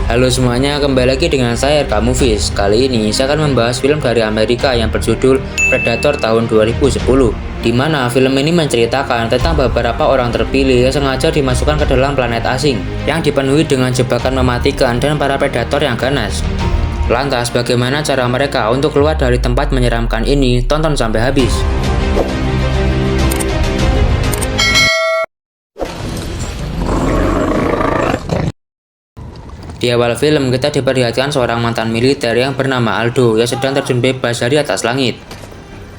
Halo semuanya, kembali lagi dengan saya RK Movies. Kali ini saya akan membahas film dari Amerika yang berjudul Predator tahun 2010, di mana film ini menceritakan tentang beberapa orang terpilih yang sengaja dimasukkan ke dalam planet asing yang dipenuhi dengan jebakan mematikan dan para predator yang ganas. Lantas bagaimana cara mereka untuk keluar dari tempat menyeramkan ini? Tonton sampai habis. Di awal film kita diperlihatkan seorang mantan militer yang bernama Aldo yang sedang terjun bebas dari atas langit.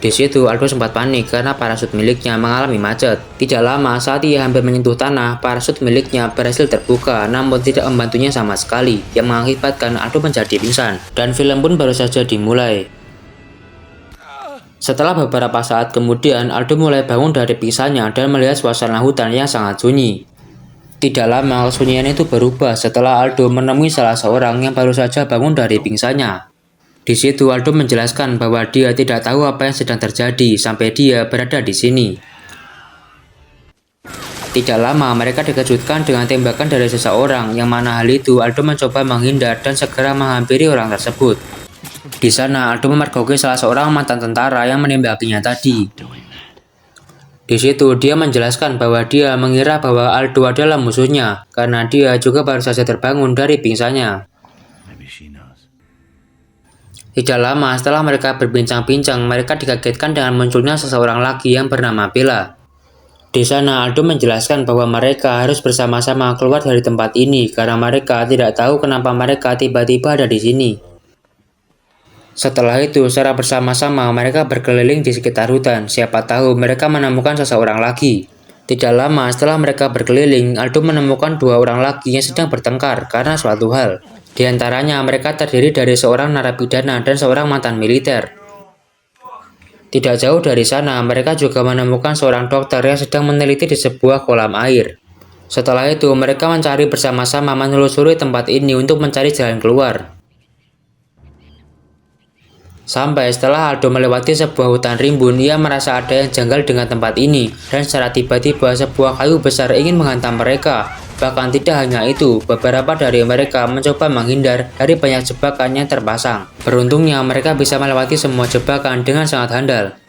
Di situ Aldo sempat panik karena parasut miliknya mengalami macet. Tidak lama saat ia hampir menyentuh tanah, parasut miliknya berhasil terbuka namun tidak membantunya sama sekali, yang mengakibatkan Aldo menjadi pingsan. Dan film pun baru saja dimulai. Setelah beberapa saat kemudian, Aldo mulai bangun dari pingsannya dan melihat suasana hutan yang sangat sunyi. Tidak lama kesunyian itu berubah setelah Aldo menemui salah seorang yang baru saja bangun dari pingsannya. Di situ Aldo menjelaskan bahwa dia tidak tahu apa yang sedang terjadi sampai dia berada di sini. Tidak lama mereka dikejutkan dengan tembakan dari seseorang, yang mana hal itu Aldo mencoba menghindar dan segera menghampiri orang tersebut. Di sana Aldo memergoki salah seorang mantan tentara yang menembakinya tadi. Di situ dia menjelaskan bahwa dia mengira bahwa Aldo adalah musuhnya karena dia juga baru saja terbangun dari pingsannya. Tidak lama setelah mereka berbincang-bincang, mereka dikagetkan dengan munculnya seseorang lagi yang bernama Bella. Di sana Aldo menjelaskan bahwa mereka harus bersama-sama keluar dari tempat ini karena mereka tidak tahu kenapa mereka tiba-tiba ada di sini. Setelah itu, secara bersama-sama mereka berkeliling di sekitar hutan. Siapa tahu mereka menemukan seseorang lagi. Tidak lama setelah mereka berkeliling, Aldo menemukan dua orang lagi yang sedang bertengkar karena suatu hal. Di antaranya mereka terdiri dari seorang narapidana dan seorang mantan militer. Tidak jauh dari sana, mereka juga menemukan seorang dokter yang sedang meneliti di sebuah kolam air. Setelah itu, mereka mencari bersama-sama menelusuri tempat ini untuk mencari jalan keluar. Sampai setelah Aldo melewati sebuah hutan rimbun, ia merasa ada yang janggal dengan tempat ini, dan secara tiba-tiba sebuah kayu besar ingin menghantam mereka. Bahkan tidak hanya itu, beberapa dari mereka mencoba menghindar dari banyak jebakan yang terpasang. Beruntungnya mereka bisa melewati semua jebakan dengan sangat handal.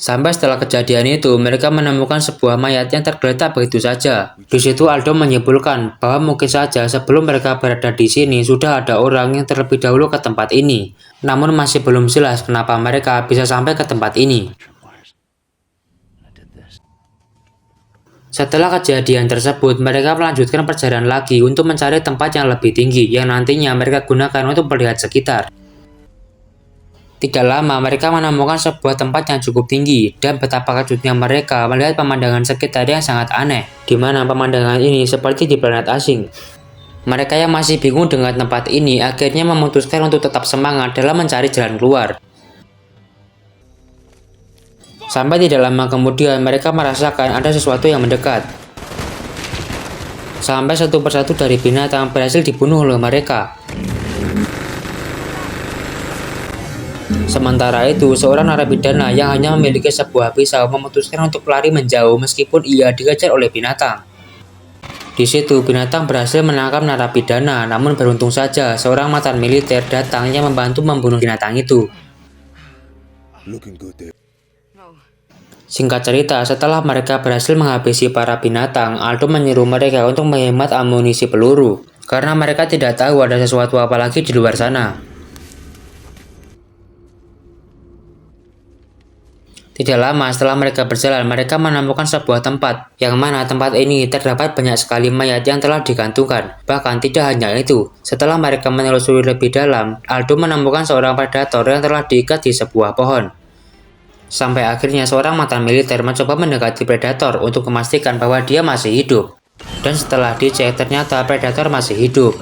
Sampai setelah kejadian itu, mereka menemukan sebuah mayat yang tergeletak begitu saja. Di situ Aldo menyimpulkan bahwa mungkin saja sebelum mereka berada di sini sudah ada orang yang terlebih dahulu ke tempat ini. Namun masih belum jelas kenapa mereka bisa sampai ke tempat ini. Setelah kejadian tersebut, mereka melanjutkan perjalanan lagi untuk mencari tempat yang lebih tinggi yang nantinya mereka gunakan untuk melihat sekitar. Tidak lama mereka menemukan sebuah tempat yang cukup tinggi, dan betapa kejutnya mereka melihat pemandangan sekitar yang sangat aneh, di mana pemandangan ini seperti di planet asing. Mereka yang masih bingung dengan tempat ini akhirnya memutuskan untuk tetap semangat dalam mencari jalan keluar. Sampai tidak lama kemudian mereka merasakan ada sesuatu yang mendekat. Sampai satu persatu dari binatang berhasil dibunuh oleh mereka. Sementara itu, seorang narapidana yang hanya memiliki sebuah pisau memutuskan untuk lari menjauh meskipun ia dikejar oleh binatang. Di situ, binatang berhasil menangkap narapidana, namun beruntung saja seorang mantan militer datang yang membantu membunuh binatang itu. Singkat cerita, setelah mereka berhasil menghabisi para binatang, Aldo menyuruh mereka untuk menghemat amunisi peluru, karena mereka tidak tahu ada sesuatu apa lagi di luar sana. Tidak lama setelah mereka berjalan, mereka menemukan sebuah tempat, yang mana tempat ini terdapat banyak sekali mayat yang telah digantungkan. Bahkan tidak hanya itu, setelah mereka menelusuri lebih dalam, Aldo menemukan seorang predator yang telah diikat di sebuah pohon. Sampai akhirnya seorang mantan militer mencoba mendekati predator untuk memastikan bahwa dia masih hidup. Dan setelah dicek, ternyata predator masih hidup.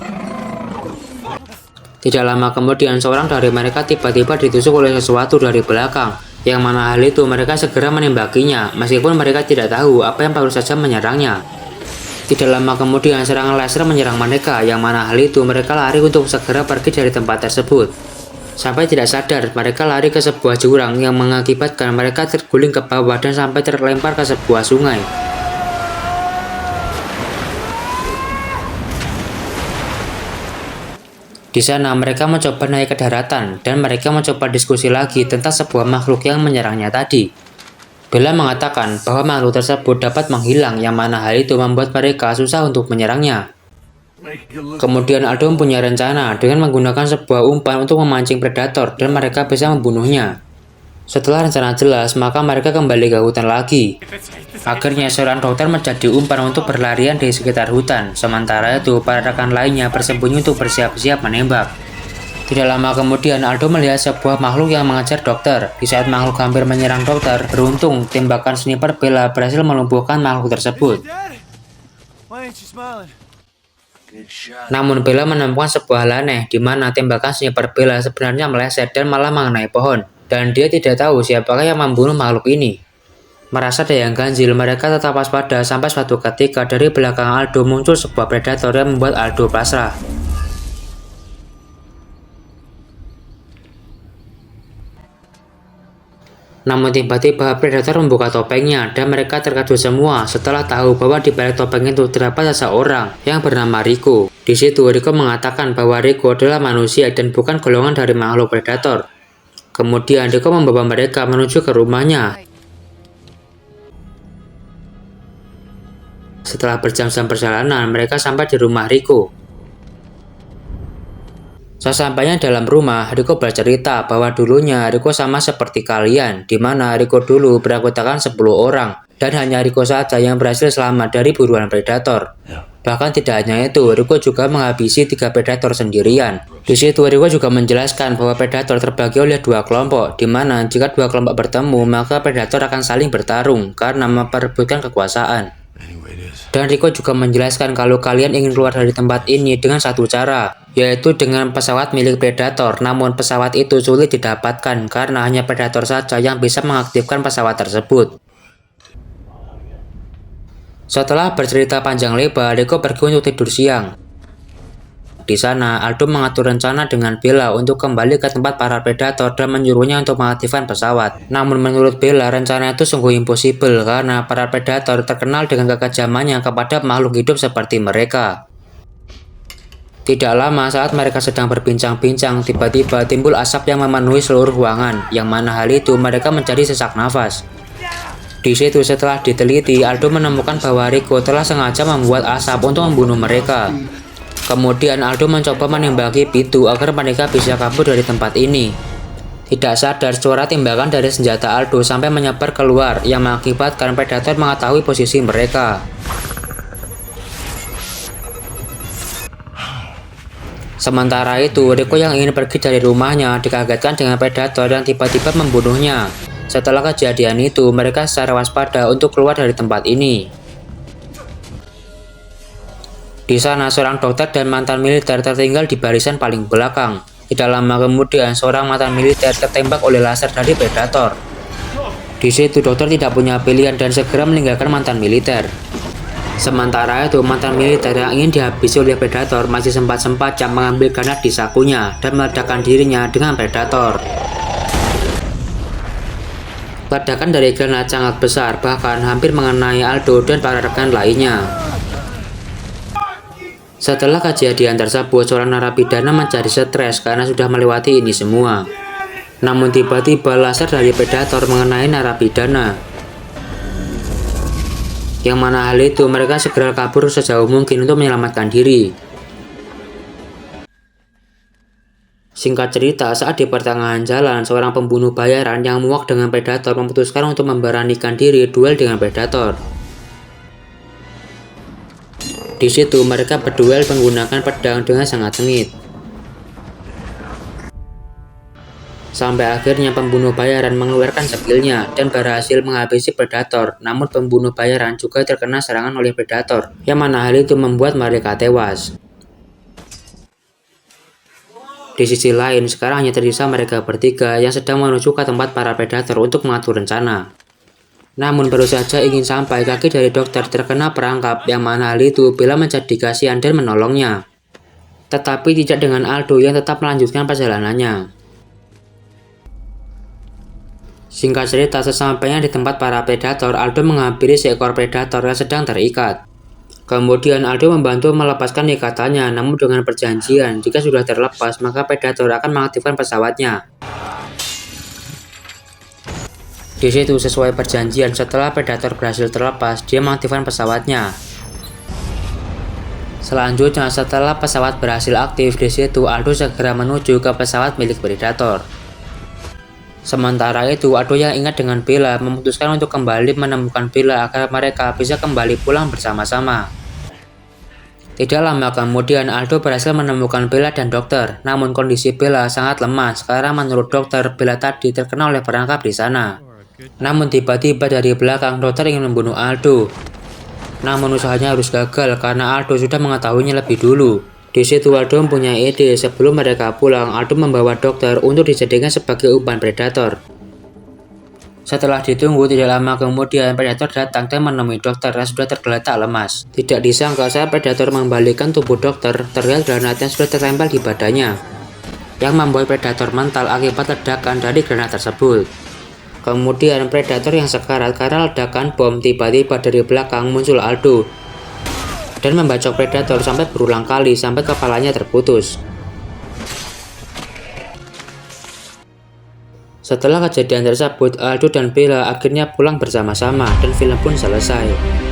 Tidak lama kemudian, seorang dari mereka tiba-tiba ditusuk oleh sesuatu dari belakang, yang mana hal itu mereka segera menembakinya, meskipun mereka tidak tahu apa yang baru saja menyerangnya. Tidak lama kemudian serangan laser menyerang mereka, yang mana hal itu mereka lari untuk segera pergi dari tempat tersebut. Sampai tidak sadar, mereka lari ke sebuah jurang yang mengakibatkan mereka terguling ke bawah dan sampai terlempar ke sebuah sungai. Di sana mereka mencoba naik ke daratan dan mereka mencoba diskusi lagi tentang sebuah makhluk yang menyerangnya tadi. Bella mengatakan bahwa makhluk tersebut dapat menghilang yang mana hal itu membuat mereka susah untuk menyerangnya. Kemudian Aldo mempunyai rencana dengan menggunakan sebuah umpan untuk memancing predator dan mereka bisa membunuhnya. Setelah rencana jelas, maka mereka kembali ke hutan lagi. Akhirnya seorang dokter menjadi umpan untuk berlarian di sekitar hutan. Sementara itu, para rekan lainnya bersembunyi untuk bersiap-siap menembak. Tidak lama kemudian, Aldo melihat sebuah makhluk yang mengejar dokter. Di saat makhluk hampir menyerang dokter, beruntung tembakan sniper Bella berhasil melumpuhkan makhluk tersebut. Namun Bella menemukan sebuah hal aneh di mana tembakan sniper Bella sebenarnya meleset dan malah mengenai pohon. Dan dia tidak tahu siapakah yang membunuh makhluk ini. Merasa ada yang ganjil, mereka tetap waspada sampai suatu ketika dari belakang Aldo muncul sebuah predator yang membuat Aldo pasrah. Namun tiba-tiba predator membuka topengnya dan mereka terkejut semua setelah tahu bahwa di balik topeng itu terdapat seseorang yang bernama Rico. Di situ Rico mengatakan bahwa Rico adalah manusia dan bukan golongan dari makhluk predator. Kemudian Rico membawa mereka menuju ke rumahnya. Setelah berjam-jam perjalanan, mereka sampai di rumah Rico. Sesampainya dalam rumah, Rico bercerita bahwa dulunya Rico sama seperti kalian, di mana Rico dulu beranggotakan 10 orang, dan hanya Rico saja yang berhasil selamat dari buruan predator. Bahkan tidak hanya itu, Rico juga menghabisi 3 predator sendirian. Di situ Rico juga menjelaskan bahwa predator terbagi oleh 2 kelompok, di mana jika 2 kelompok bertemu, maka predator akan saling bertarung karena memperebutkan kekuasaan. Dan Rico juga menjelaskan kalau kalian ingin keluar dari tempat ini dengan satu cara, yaitu dengan pesawat milik predator. Namun pesawat itu sulit didapatkan karena hanya predator saja yang bisa mengaktifkan pesawat tersebut. Setelah bercerita panjang lebar, Rico pergi untuk tidur siang. Di sana, Aldo mengatur rencana dengan Bella untuk kembali ke tempat para predator dan menyuruhnya untuk mengaktifkan pesawat. Namun menurut Bella, rencana itu sungguh impossible karena para predator terkenal dengan kekejamannya kepada makhluk hidup seperti mereka. Tidak lama saat mereka sedang berbincang-bincang, tiba-tiba timbul asap yang memenuhi seluruh ruangan, yang mana hal itu mereka menjadi sesak nafas. Di situ setelah diteliti, Aldo menemukan bahwa Rico telah sengaja membuat asap untuk membunuh mereka. Kemudian Aldo mencoba menembaki pintu agar mereka bisa kabur dari tempat ini. Tidak sadar suara tembakan dari senjata Aldo sampai menyebar keluar yang mengakibatkan predator mengetahui posisi mereka. Sementara itu, Rico yang ingin pergi dari rumahnya dikagetkan dengan predator yang tiba-tiba membunuhnya. Setelah kejadian itu, mereka secara waspada untuk keluar dari tempat ini. Di sana, seorang dokter dan mantan militer tertinggal di barisan paling belakang. Tidak lama kemudian, seorang mantan militer tertembak oleh laser dari predator. Di situ, dokter tidak punya pilihan dan segera meninggalkan mantan militer. Sementara itu, mantan militer yang ingin dihabisi oleh predator masih sempat-sempatnya mengambil granat di sakunya dan meledakkan dirinya dengan predator. Ledakan dari granat sangat besar, bahkan hampir mengenai Aldo dan para rekan lainnya. Setelah kejadian tersebut, seorang narapidana menjadi stres karena sudah melewati ini semua. Namun tiba-tiba laser dari predator mengenai narapidana. Yang mana hal itu mereka segera kabur sejauh mungkin untuk menyelamatkan diri. Singkat cerita, saat di pertengahan jalan, seorang pembunuh bayaran yang muak dengan predator memutuskan untuk memberanikan diri duel dengan predator. Di situ mereka berduel menggunakan pedang dengan sangat sengit. Sampai akhirnya pembunuh bayaran mengeluarkan skillnya dan berhasil menghabisi predator. Namun pembunuh bayaran juga terkena serangan oleh predator, yang mana hal itu membuat mereka tewas. Di sisi lain, sekarang hanya tersisa mereka bertiga yang sedang menuju ke tempat para predator untuk mengatur rencana. Namun baru saja ingin sampai, kaki dari dokter terkena perangkap, yang mana hal itu Bella menjadi kasihan dan menolongnya. Tetapi tidak dengan Aldo yang tetap melanjutkan perjalanannya. Singkat cerita, sesampainya di tempat para predator, Aldo menghampiri seekor predator yang sedang terikat. Kemudian Aldo membantu melepaskan ikatannya, namun dengan perjanjian jika sudah terlepas maka Predator akan mengaktifkan pesawatnya. Di situ sesuai perjanjian, setelah Predator berhasil terlepas, dia mengaktifkan pesawatnya. Selanjutnya, setelah pesawat berhasil aktif, di situ Aldo segera menuju ke pesawat milik Predator. Sementara itu, Aldo yang ingat dengan Bella memutuskan untuk kembali menemukan Bella agar mereka bisa kembali pulang bersama-sama. Tidak lama kemudian, Aldo berhasil menemukan Bella dan dokter. Namun kondisi Bella sangat lemah karena menurut dokter, Bella tadi terkena oleh perangkap di sana. Namun tiba-tiba dari belakang, dokter ingin membunuh Aldo. Namun usahanya harus gagal karena Aldo sudah mengetahuinya lebih dulu. Di situ Aldo mempunyai ide. Sebelum mereka pulang, Aldo membawa dokter untuk dijadikan sebagai umpan Predator. Setelah ditunggu tidak lama kemudian, Predator datang dan menemui dokter yang sudah tergeletak lemas. Tidak disangka saat Predator mengembalikan tubuh dokter, terlihat granat yang sudah tertempel di badannya, yang membuat Predator mental akibat ledakan dari granat tersebut. Kemudian Predator yang sekarat karena ledakan bom tiba-tiba dari belakang muncul Aldo dan membacok Predator sampai berulang kali sampai kepalanya terputus. Setelah kejadian tersebut, Aldo dan Bella akhirnya pulang bersama-sama dan film pun selesai.